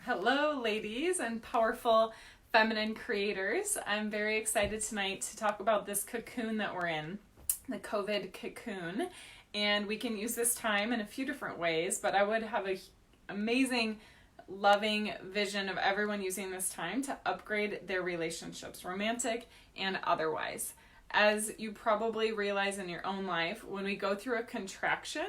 Hello, ladies and powerful feminine creators. I'm very excited tonight to talk about this cocoon that we're in, the COVID cocoon. And we can use this time in a few different ways, but I would have an amazing, loving vision of everyone using this time to upgrade their relationships, romantic and otherwise. As you probably realize in your own life, when we go through a contraction,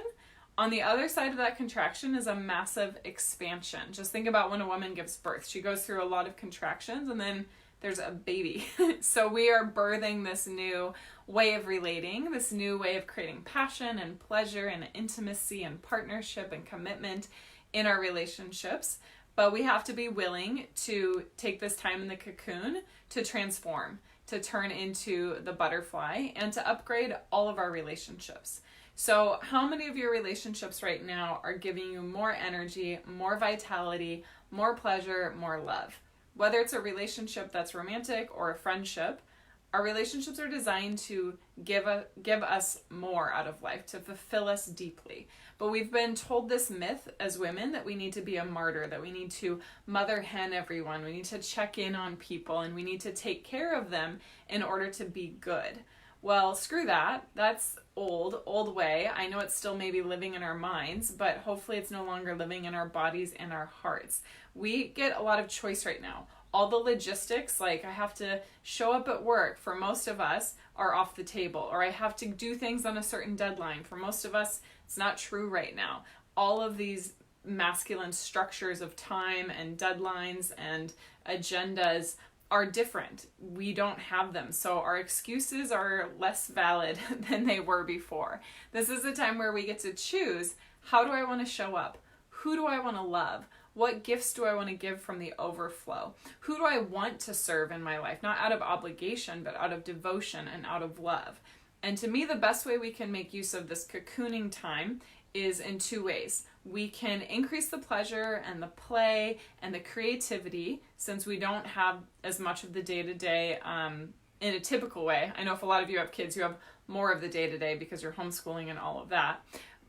on the other side of that contraction is a massive expansion. Just think about when a woman gives birth. She goes through a lot of contractions and then there's a baby. So we are birthing this new way of relating, this new way of creating passion and pleasure and intimacy and partnership and commitment in our relationships. But we have to be willing to take this time in the cocoon to transform, to turn into the butterfly, and to upgrade all of our relationships. So how many of your relationships right now are giving you more energy, more vitality, more pleasure, more love? Whether it's a relationship that's romantic or a friendship, our relationships are designed to give us more out of life, to fulfill us deeply. But we've been told this myth as women that we need to be a martyr, that we need to mother hen everyone, we need to check in on people, and we need to take care of them in order to be good. Well, screw that. That's old way. I know it's still maybe living in our minds, but hopefully it's no longer living in our bodies and our hearts. We get a lot of choice right now. All the logistics, like I have to show up at work, for most of us, are off the table. Or I have to do things on a certain deadline. For most of us, it's not true right now. All of these masculine structures of time and deadlines and agendas are different. We don't have them. So our excuses are less valid than they were before. This is a time where we get to choose, how do I want to show up? Who do I want to love? What gifts do I want to give from the overflow? Who do I want to serve in my life? Not out of obligation, but out of devotion and out of love. And to me, the best way we can make use of this cocooning time is in two ways. We can increase the pleasure and the play and the creativity, since we don't have as much of the day-to-day in a typical way. I know if a lot of you have kids, you have more of the day-to-day because you're homeschooling and all of that.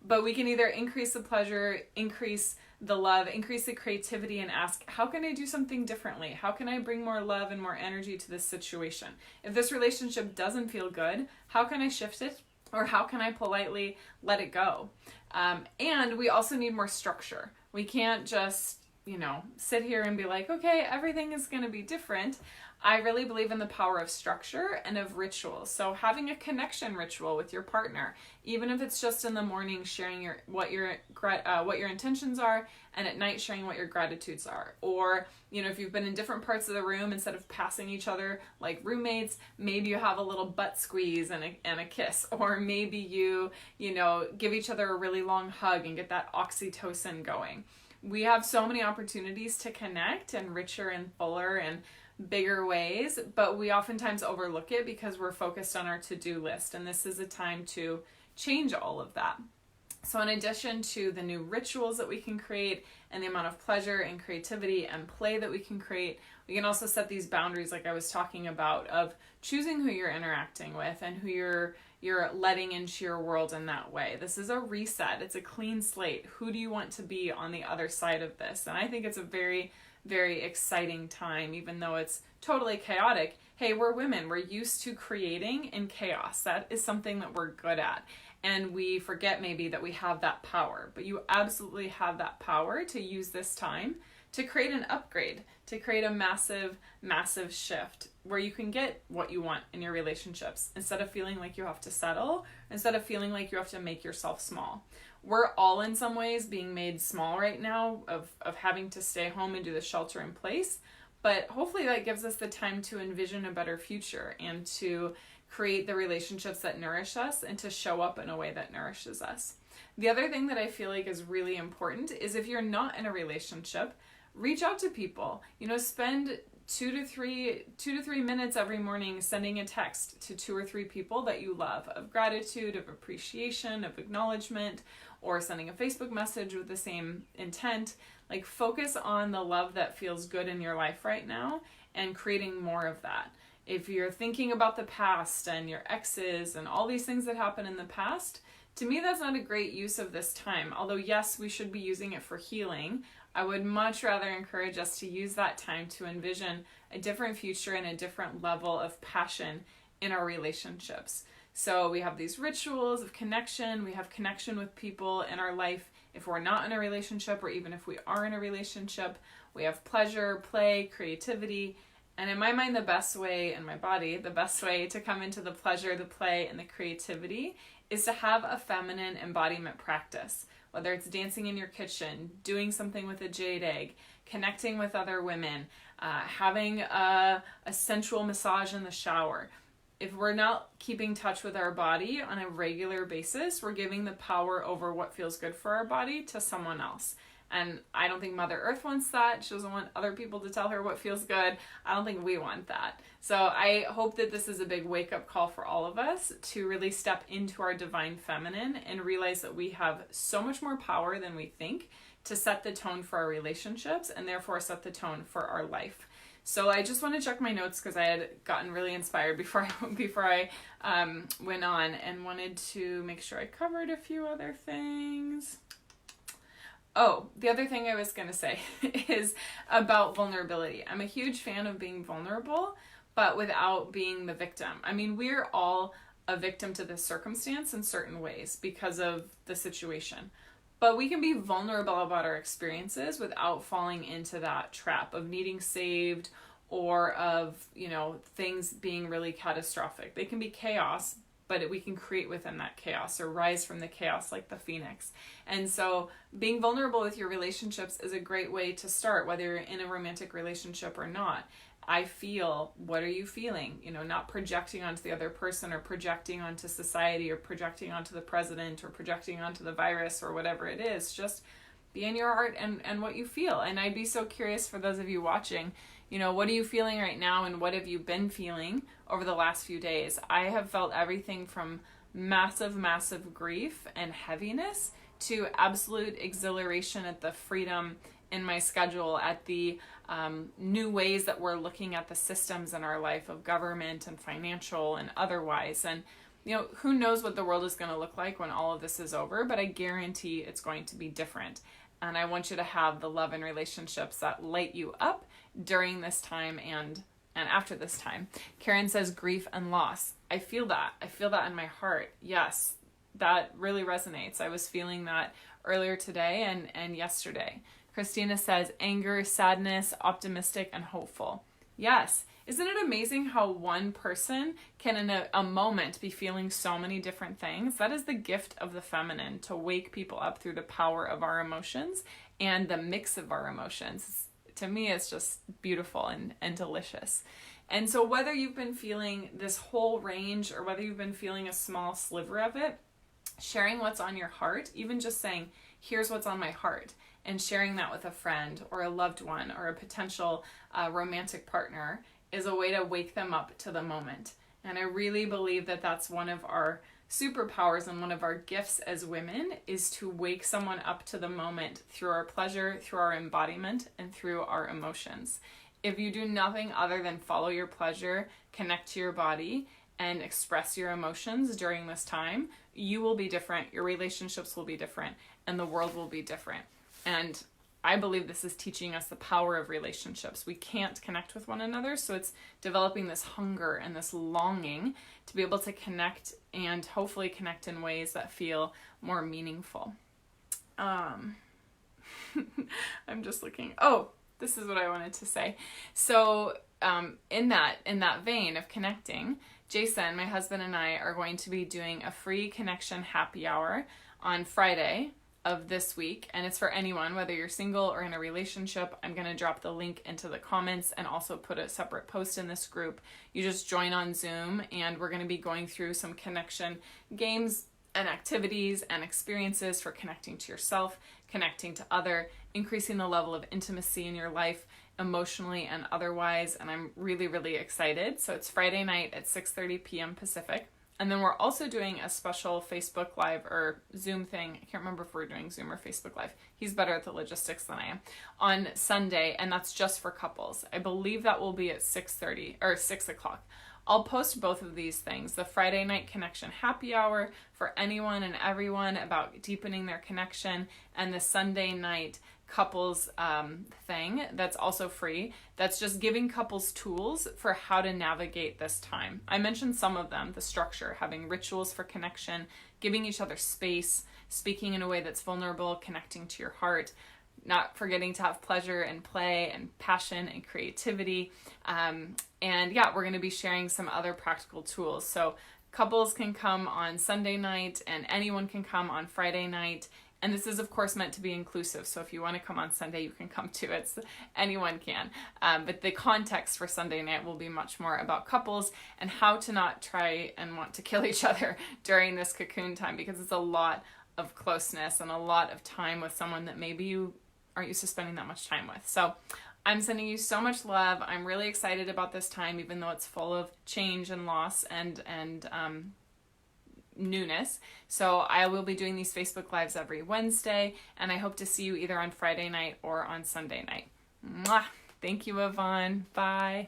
But we can either increase the pleasure, increase the love, increase the creativity, and ask, how can I do something differently? How can I bring more love and more energy to this situation? If this relationship doesn't feel good, how can I shift it? Or how can I politely let it go? And we also need more structure. We can't just, sit here and be like, okay, everything is going to be different. I really believe in the power of structure and of rituals. So having a connection ritual with your partner, even if it's just in the morning, sharing what your intentions are, and at night sharing what your gratitudes are. Or, if you've been in different parts of the room, instead of passing each other like roommates, maybe you have a little butt squeeze and a kiss. Or maybe you give each other a really long hug and get that oxytocin going. We have so many opportunities to connect in richer and fuller and bigger ways, but we oftentimes overlook it because we're focused on our to-do list, and this is a time to change all of that. So in addition to the new rituals that we can create and the amount of pleasure and creativity and play that we can create, we can also set these boundaries like I was talking about, of choosing who you're interacting with and who you're letting into your world in that way. This is a reset. It's a clean slate. Who do you want to be on the other side of this? And I think it's a very, very exciting time, even though it's totally chaotic. Hey, we're women. We're used to creating in chaos. That is something that we're good at. And we forget maybe that we have that power. But you absolutely have that power to use this time to create an upgrade, to create a massive, massive shift where you can get what you want in your relationships instead of feeling like you have to settle, instead of feeling like you have to make yourself small. We're all in some ways being made small right now of having to stay home and do the shelter in place. But hopefully that gives us the time to envision a better future and to create the relationships that nourish us and to show up in a way that nourishes us. The other thing that I feel like is really important is, if you're not in a relationship, reach out to people. Spend 2 to 3 minutes every morning sending a text to 2 or 3 people that you love, of gratitude, of appreciation, of acknowledgement, or sending a Facebook message with the same intent. Like, focus on the love that feels good in your life right now and creating more of that. If you're thinking about the past and your exes and all these things that happened in the past, to me that's not a great use of this time. Although yes, we should be using it for healing. I would much rather encourage us to use that time to envision a different future and a different level of passion in our relationships. So we have these rituals of connection. We have connection with people in our life if we're not in a relationship, or even if we are in a relationship. We have pleasure, play, creativity. And in my mind, the best way to come into the pleasure, the play, and the creativity is to have a feminine embodiment practice. Whether it's dancing in your kitchen, doing something with a jade egg, connecting with other women, having a sensual massage in the shower. If we're not keeping touch with our body on a regular basis, we're giving the power over what feels good for our body to someone else. And I don't think Mother Earth wants that. She doesn't want other people to tell her what feels good. I don't think we want that. So I hope that this is a big wake-up call for all of us to really step into our divine feminine and realize that we have so much more power than we think to set the tone for our relationships and therefore set the tone for our life. So I just want to check my notes because I had gotten really inspired before I went on, and wanted to make sure I covered a few other things. Oh, the other thing I was going to say is about vulnerability. I'm a huge fan of being vulnerable, but without being the victim. I mean, we're all a victim to this circumstance in certain ways because of the situation. But we can be vulnerable about our experiences without falling into that trap of needing saved or of, things being really catastrophic. They can be chaos, but we can create within that chaos or rise from the chaos like the phoenix. And so being vulnerable with your relationships is a great way to start, whether you're in a romantic relationship or not. I feel, what are you feeling? Not projecting onto the other person or projecting onto society or projecting onto the president or projecting onto the virus or whatever it is. Just be in your heart and what you feel. And I'd be so curious for those of you watching, what are you feeling right now and what have you been feeling over the last few days? I have felt everything from massive, massive grief and heaviness to absolute exhilaration at the freedom in my schedule, at the new ways that we're looking at the systems in our life of government and financial and otherwise. And, who knows what the world is going to look like when all of this is over, but I guarantee it's going to be different. And I want you to have the love and relationships that light you up during this time and after this time. Karen says grief and loss. I feel that. I feel that in my heart. Yes, that really resonates. I was feeling that earlier today and yesterday. Christina says anger, sadness, optimistic, and hopeful. Yes. Isn't it amazing how one person can in a moment be feeling so many different things? That is the gift of the feminine, to wake people up through the power of our emotions and the mix of our emotions. To me, it's just beautiful and delicious. And so whether you've been feeling this whole range or whether you've been feeling a small sliver of it, sharing what's on your heart, even just saying, here's what's on my heart, and sharing that with a friend or a loved one or a potential romantic partner is a way to wake them up to the moment. And I really believe that that's one of our superpowers and one of our gifts as women, is to wake someone up to the moment through our pleasure, through our embodiment, and through our emotions. If you do nothing other than follow your pleasure, connect to your body, and express your emotions during this time, you will be different, your relationships will be different, and the world will be different. And I believe this is teaching us the power of relationships. We can't connect with one another, so it's developing this hunger and this longing to be able to connect, and hopefully connect in ways that feel more meaningful. I'm just looking. Oh, this is what I wanted to say. So in that vein of connecting, Jason, my husband, and I are going to be doing a free connection happy hour on Friday of this week, and it's for anyone, whether you're single or in a relationship. I'm going to drop the link into the comments and also put a separate post in this group. You just join on Zoom, and we're going to be going through some connection games and activities and experiences for connecting to yourself, connecting to other, increasing the level of intimacy in your life, emotionally and otherwise. And I'm really, really excited. So it's Friday night at 6:30 p.m. Pacific. And then we're also doing a special Facebook Live or Zoom thing. I can't remember if we're doing Zoom or Facebook Live. He's better at the logistics than I am. On Sunday, and that's just for couples. I believe that will be at 6:30 or 6 o'clock. I'll post both of these things. The Friday night connection happy hour for anyone and everyone about deepening their connection, and the Sunday night couples thing that's also free. That's just giving couples tools for how to navigate this time. I mentioned some of them, the structure, having rituals for connection, giving each other space, speaking in a way that's vulnerable, connecting to your heart, not forgetting to have pleasure and play and passion and creativity. And yeah, we're going to be sharing some other practical tools. So couples can come on Sunday night and anyone can come on Friday night. And this is, of course, meant to be inclusive. So if you want to come on Sunday, you can come too. Anyone can. But the context for Sunday night will be much more about couples and how to not try and want to kill each other during this cocoon time, because it's a lot of closeness and a lot of time with someone that maybe you aren't used to spending that much time with. So I'm sending you so much love. I'm really excited about this time, even though it's full of change and loss and newness. So I will be doing these Facebook Lives every Wednesday, and I hope to see you either on Friday night or on Sunday night. Mwah! Thank you, Yvonne. Bye.